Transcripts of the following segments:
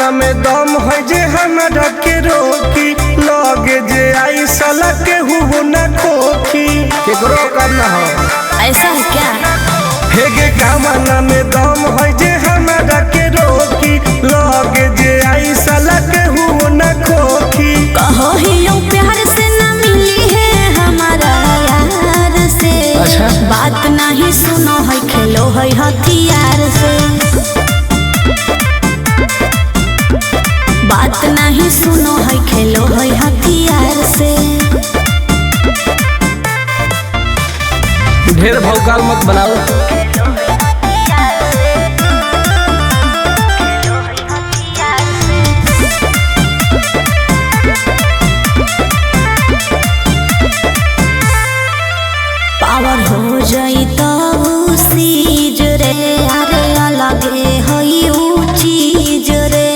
कामना में दम है जे हमरा के रोकी लगे जे आई साला के हुबो न खोखी केकरो करना हो ऐसा है क्या? हे गे कामना में दम है जे हमरा के रोकी लगे जे आई साला के हुबो न खोखी कहो ही प्यार से न मिली है हमारा यार से। अच्छा? बात नहीं सुनो है खेलो है हथियार से। बात नहीं सुनो है खेलो है हथियार से। ढेर भौकाल मत बनाओ। पावर हो जाई तो सीज रे अरे अलगे हई ऊ चीज रे।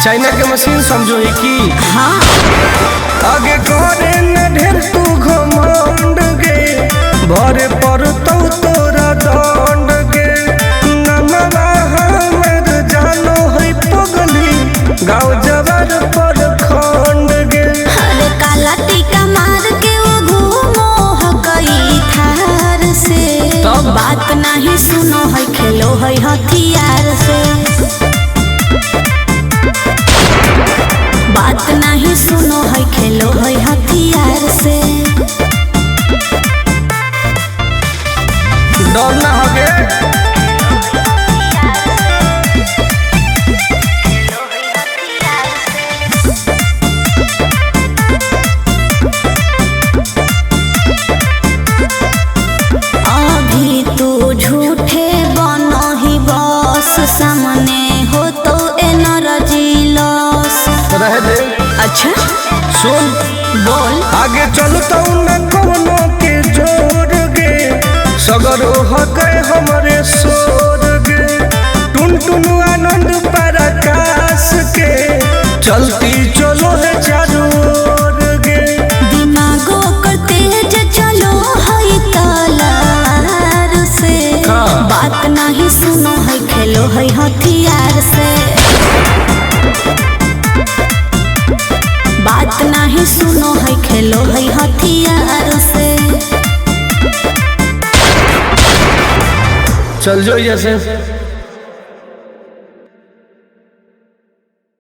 चाइना के मशीन समझो ही की हाँ आगे करे न ढेर तू घमंड गे भरे पर तो तोरा दंड गे नमवा हमर जानो है पगली गाँव जवर पर खंड गे अरे काला टीका मार के वो घूमो हकई थार से। तब? बात नहीं सुनो है खेलो है हथियार से। बात नहीं सुनो है खेलो है हथियार से। डर ना होगे अभी तू झूठे बनो ही बस सामने हो तो एनर्जी लॉस। रह दे अच्छा सुन बोल। आगे चलता न कोनो के जोर गे सगर हो गए हमरे सोर गे टुन टुन आनंद पराकाश के चलती चलो है चारों ओर गे दिमागो कर तेज चलो है तलवार से। हाँ। बात नहीं सुनो है खेलो है हथियार से। बात नहीं सुनो है खेलो है हथियार से। चल जो जैसे